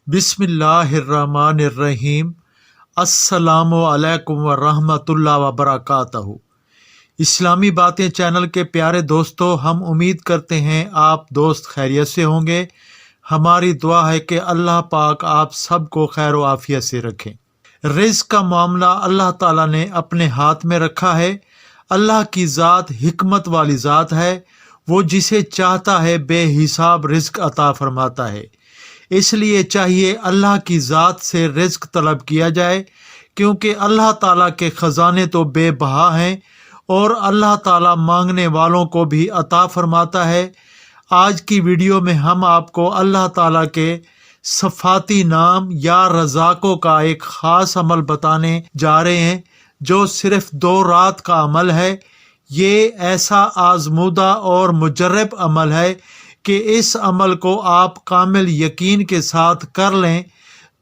बिस्मिल्लाहिर्रहमानिर्रहीम। अस्सलामु अलैकुम वरहमतुल्लाहि वबरकातहू। इस्लामी बातें चैनल के प्यारे दोस्तों, हम उम्मीद करते हैं आप दोस्त खैरियत से होंगे। हमारी दुआ है कि अल्लाह पाक आप सबको खैर व आफियत से रखें। रिज़्क का मामला अल्लाह ताला ने अपने हाथ में रखा है। अल्लाह की ज़ात हिकमत वाली ज़ात है। वो जिसे चाहता है बेहिसाब रिज़्क अता फरमाता है। इसलिए चाहिए अल्लाह की ज़ात से रिज़्क तलब किया जाए, क्योंकि अल्लाह ताला के ख़जाने तो बेबहा हैं और अल्लाह ताला मांगने वालों को भी अता फरमाता है। आज की वीडियो में हम आपको अल्लाह ताला के सफ़ाती नाम या रज़ाकों का एक ख़ास अमल बताने जा रहे हैं, जो सिर्फ 2 रात का अमल है। ये ऐसा आजमूदा और मुजर्रब अमल है कि इस अमल को आप कामिल यकीन के साथ कर लें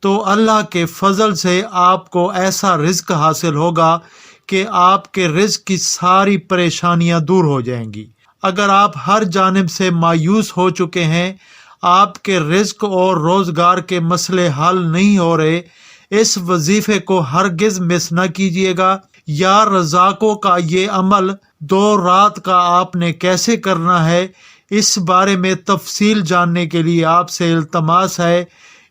तो अल्लाह के फजल से आपको ऐसा रिज़्क हासिल होगा कि आपके रिज़्क की सारी परेशानियां दूर हो जाएंगी। अगर आप हर जानिब से मायूस हो चुके हैं, आपके रिज़्क और रोज़गार के मसले हल नहीं हो रहे, इस वजीफे को हरगिज़ मिस न कीजिएगा। या रज़ाकों का ये अमल 2 रात का आपने कैसे करना है, इस बारे में तफसील जानने के लिए आपसे इल्तमास है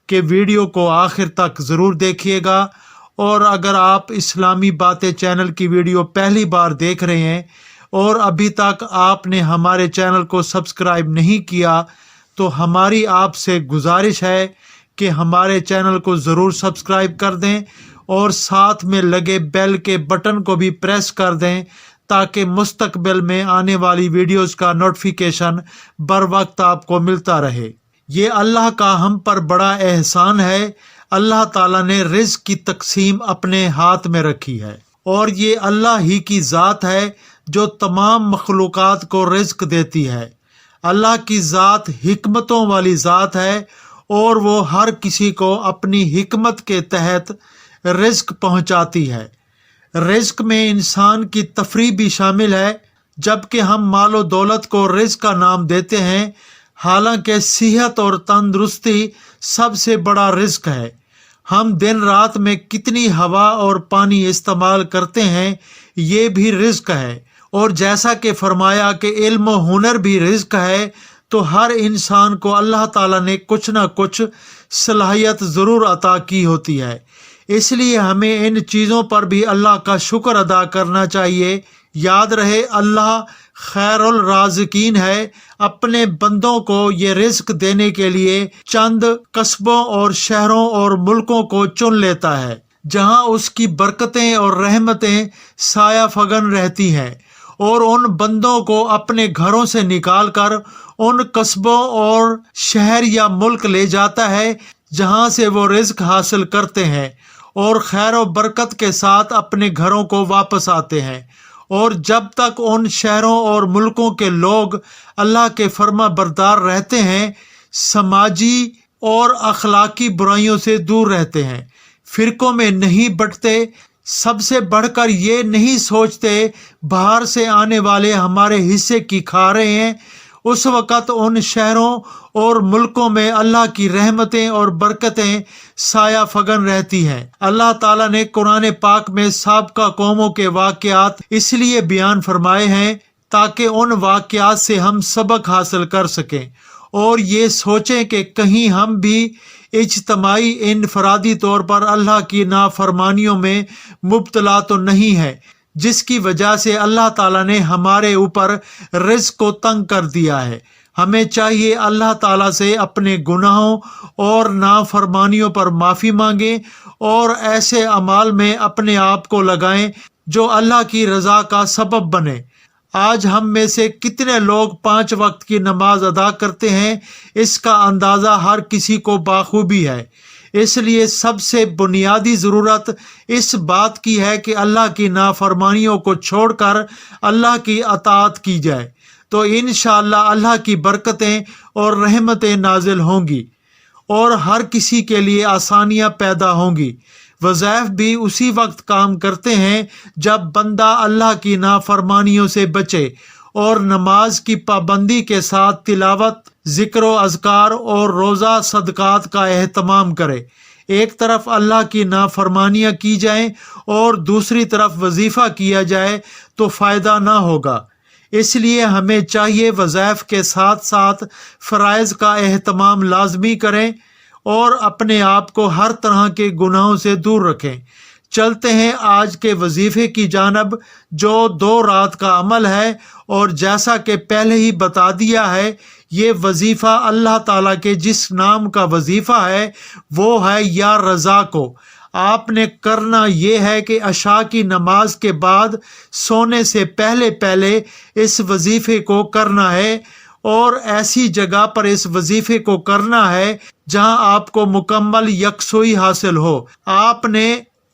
कि वीडियो को आखिर तक ज़रूर देखिएगा। और अगर आप इस्लामी बातें चैनल की वीडियो पहली बार देख रहे हैं और अभी तक आपने हमारे चैनल को सब्सक्राइब नहीं किया, तो हमारी आपसे गुजारिश है कि हमारे चैनल को ज़रूर सब्सक्राइब कर दें और साथ में लगे बेल के बटन को भी प्रेस कर दें, ताकि मुस्तकबिल में आने वाली वीडियोस का नोटिफिकेशन बर वक्त आपको मिलता रहे। ये अल्लाह का हम पर बड़ा एहसान है। अल्लाह ताला ने रिज़्क की तकसीम अपने हाथ में रखी है और ये अल्लाह ही की ज़ात है जो तमाम मखलूक़ात को रिज़्क देती है। अल्लाह की ज़ात हिकमतों वाली ज़ात है और वो हर किसी को अपनी हिकमत के तहत रिज़्क पहुँचाती है। रिज़्क में इंसान की तफरीह भी शामिल है, जबकि हम मालो दौलत को रिज़्क का नाम देते हैं। हालांकि सेहत और तंदुरुस्ती सबसे बड़ा रिज़्क है। हम दिन रात में कितनी हवा और पानी इस्तेमाल करते हैं, ये भी रिज़्क है। और जैसा कि फरमाया कि इल्म और हुनर भी रिज़्क है, तो हर इंसान को अल्लाह ताला ने कुछ ना कुछ सलाहियत ज़रूर अता की होती है। इसलिए हमें इन चीज़ों पर भी अल्लाह का शुक्र अदा करना चाहिए। याद रहे, अल्लाह खैरुल राज़िकीन है। अपने बंदों को ये रिज़्क देने के लिए चंद कस्बों और शहरों और मुल्कों को चुन लेता है, जहां उसकी बरकतें और रहमतें साया फगन रहती हैं, और उन बंदों को अपने घरों से निकाल कर उन कस्बों और शहर या मुल्क ले जाता है जहां से वो रिज़्क हासिल करते हैं और खैर व बरकत के साथ अपने घरों को वापस आते हैं। और जब तक उन शहरों और मुल्कों के लोग अल्लाह के फर्मा बरदार रहते हैं, समाजी और अखलाकी बुराइयों से दूर रहते हैं, फ़िरकों में नहीं बंटते, सबसे बढ़कर ये नहीं सोचते बाहर से आने वाले हमारे हिस्से की खा रहे हैं, उस वक़्त उन शहरों और मुल्कों में अल्लाह की रहमतें और बरकतें साया फगन रहती हैं। अल्लाह ताला ने कुरान पाक में साबका कौमों के वाक़यात इसलिए बयान फरमाए हैं ताकि उन वाक़यात से हम सबक हासिल कर सकें और ये सोचें कि कहीं हम भी इज्तमाई इनफरादी तौर पर अल्लाह की नाफरमानियों में मुब्तला तो नहीं है, जिसकी वजह से अल्लाह ताला ने हमारे ऊपर रिज़्क को तंग कर दिया है। हमें चाहिए अल्लाह ताला से अपने गुनाहों और नाफरमानियों पर माफ़ी मांगें और ऐसे अमाल में अपने आप को लगाएं जो अल्लाह की रज़ा का सबब बने। आज हम में से कितने लोग 5 वक्त की नमाज अदा करते हैं, इसका अंदाज़ा हर किसी को बाखूबी है। इसलिए सबसे बुनियादी ज़रूरत इस बात की है कि अल्लाह की नाफरमानियों को छोड़कर अल्लाह की अताअत की जाए, तो इंशाअल्लाह अल्लाह की बरकतें और रहमतें नाजिल होंगी और हर किसी के लिए आसानियां पैदा होंगी। वज़ाइफ भी उसी वक्त काम करते हैं जब बंदा अल्लाह की नाफरमानियों से बचे और नमाज की पाबंदी के साथ तिलावत, ذکر و اذکار اور روزہ صدقات کا اہتمام کرے۔ ایک طرف اللہ کی نافرمانیاں کی جائیں اور دوسری طرف وظیفہ کیا جائے تو فائدہ نہ ہوگا۔ اس لیے ہمیں چاہیے وظائف کے ساتھ ساتھ فرائض کا اہتمام لازمی کریں اور اپنے آپ کو ہر طرح کے گناہوں سے دور رکھیں۔ چلتے ہیں آج کے وظیفے کی جانب، جو 2 رات کا عمل ہے، اور جیسا کہ پہلے ہی بتا دیا ہے، یہ وظیفہ اللہ تعالیٰ کے جس نام کا وظیفہ ہے وہ ہے یا رزاق۔ آپ نے کرنا یہ ہے کہ عشاء کی نماز کے بعد سونے سے پہلے پہلے اس وظیفے کو کرنا ہے، اور ایسی جگہ پر اس وظیفے کو کرنا ہے جہاں آپ کو مکمل یکسوئی حاصل ہو۔ آپ نے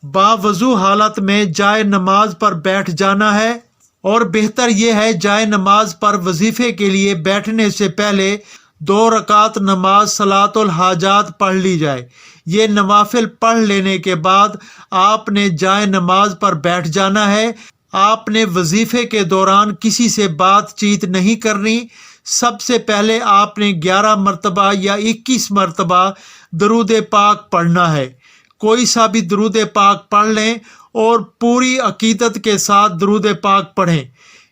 باوضو حالت میں جائے نماز پر بیٹھ جانا ہے، اور بہتر یہ ہے جائے نماز پر وظیفے کے لیے بیٹھنے سے پہلے 2 رکعت نماز صلاۃ الحاجات پڑھ لی جائے۔ یہ نوافل پڑھ لینے کے بعد آپ نے جائے نماز پر بیٹھ جانا ہے۔ آپ نے وظیفے کے دوران کسی سے بات چیت نہیں کرنی۔ سب سے پہلے آپ نے 11 مرتبہ یا 21 مرتبہ درود پاک پڑھنا ہے۔ کوئی سا بھی درود پاک پڑھ لیں اور پوری عقیدت کے ساتھ درود پاک پڑھیں۔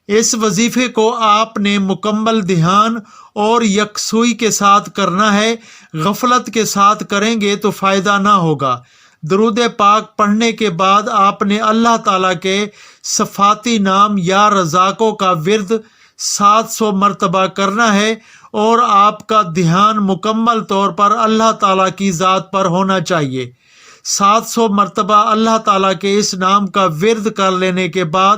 اس وظیفے کو آپ نے مکمل دھیان اور یکسوئی کے ساتھ کرنا ہے۔ غفلت کے ساتھ کریں گے تو فائدہ نہ ہوگا۔ درود پاک پڑھنے کے بعد آپ نے اللہ تعالیٰ کے صفاتی نام یا رزاقوں کا ورد 700 مرتبہ کرنا ہے، اور آپ کا دھیان مکمل طور پر اللہ تعالیٰ کی ذات پر ہونا چاہیے۔ 700 مرتبہ اللہ تعالیٰ کے اس نام کا ورد کر لینے کے بعد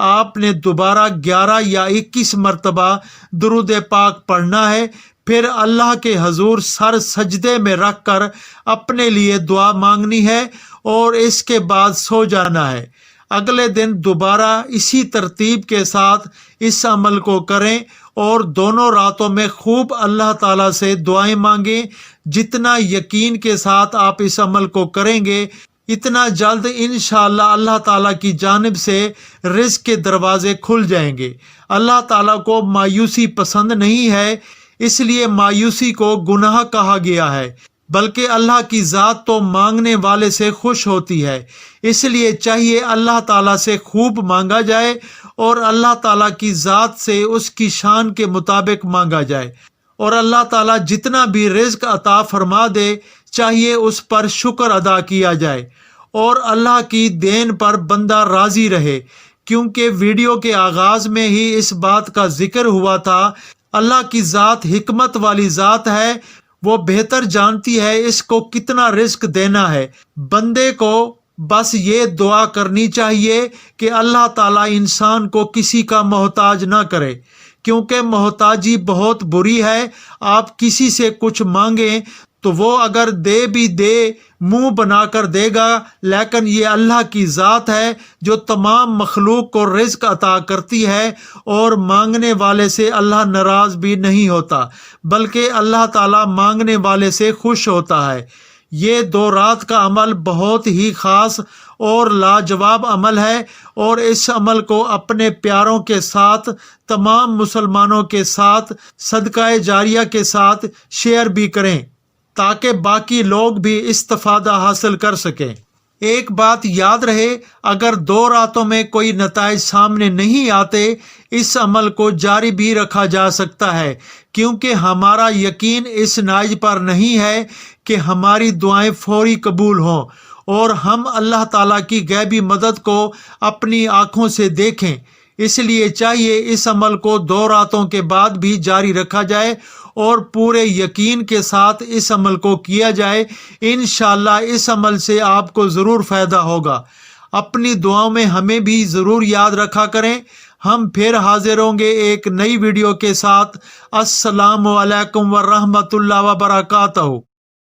آپ نے دوبارہ 11 یا 21 مرتبہ درود پاک پڑھنا ہے۔ پھر اللہ کے حضور سر سجدے میں رکھ کر اپنے لیے دعا مانگنی ہے، اور اس کے بعد سو جانا ہے۔ اگلے دن دوبارہ اسی ترتیب کے ساتھ اس عمل کو کریں، اور دونوں راتوں میں خوب اللہ تعالیٰ سے دعائیں مانگیں۔ جتنا یقین کے ساتھ آپ اس عمل کو کریں گے، اتنا جلد انشاءاللہ اللہ تعالیٰ کی جانب سے رزق کے دروازے کھل جائیں گے۔ اللہ تعالیٰ کو مایوسی پسند نہیں ہے، اس لیے مایوسی کو گناہ کہا گیا ہے، بلکہ اللہ کی ذات تو مانگنے والے سے خوش ہوتی ہے۔ اس لیے چاہیے اللہ تعالیٰ سے خوب مانگا جائے، اور اللہ تعالیٰ کی ذات سے اس کی شان کے مطابق مانگا جائے، اور اللہ تعالیٰ جتنا بھی رزق عطا فرما دے چاہیے اس پر شکر ادا کیا جائے، اور اللہ کی دین پر بندہ راضی رہے، کیونکہ ویڈیو کے آغاز میں ہی اس بات کا ذکر ہوا تھا۔ اللہ کی ذات حکمت والی ذات ہے، وہ بہتر جانتی ہے اس کو کتنا رزق دینا ہے۔ بندے کو بس یہ دعا کرنی چاہیے کہ اللہ تعالیٰ انسان کو کسی کا محتاج نہ کرے، کیونکہ محتاجی بہت بری ہے۔ آپ کسی سے کچھ مانگیں تو وہ اگر دے بھی دے، منہ بنا کر دے گا، لیکن یہ اللہ کی ذات ہے جو تمام مخلوق کو رزق عطا کرتی ہے، اور مانگنے والے سے اللہ ناراض بھی نہیں ہوتا، بلکہ اللہ تعالیٰ مانگنے والے سے خوش ہوتا ہے۔ یہ 2 رات کا عمل بہت ہی خاص اور لاجواب عمل ہے، اور اس عمل کو اپنے پیاروں کے ساتھ، تمام مسلمانوں کے ساتھ، صدقہ جاریہ کے ساتھ شیئر بھی کریں تاکہ باقی لوگ بھی استفادہ حاصل کر سکیں۔ ایک بات یاد رہے، اگر 2 راتوں میں کوئی نتائج سامنے نہیں آتے، اس عمل کو جاری بھی رکھا جا سکتا ہے، کیونکہ ہمارا یقین اس نتائج پر نہیں ہے کہ ہماری دعائیں فوری قبول ہوں، اور ہم اللہ تعالیٰ کی غیبی مدد کو اپنی آنکھوں سے دیکھیں۔ اس لیے چاہیے اس عمل کو 2 راتوں کے بعد بھی جاری رکھا جائے، اور پورے یقین کے ساتھ اس عمل کو کیا جائے۔ انشاءاللہ اس عمل سے آپ کو ضرور فائدہ ہوگا۔ اپنی دعاؤں میں ہمیں بھی ضرور یاد رکھا کریں۔ ہم پھر حاضر ہوں گے ایک نئی ویڈیو کے ساتھ۔ السلام علیکم ورحمۃ اللہ وبرکاتہ۔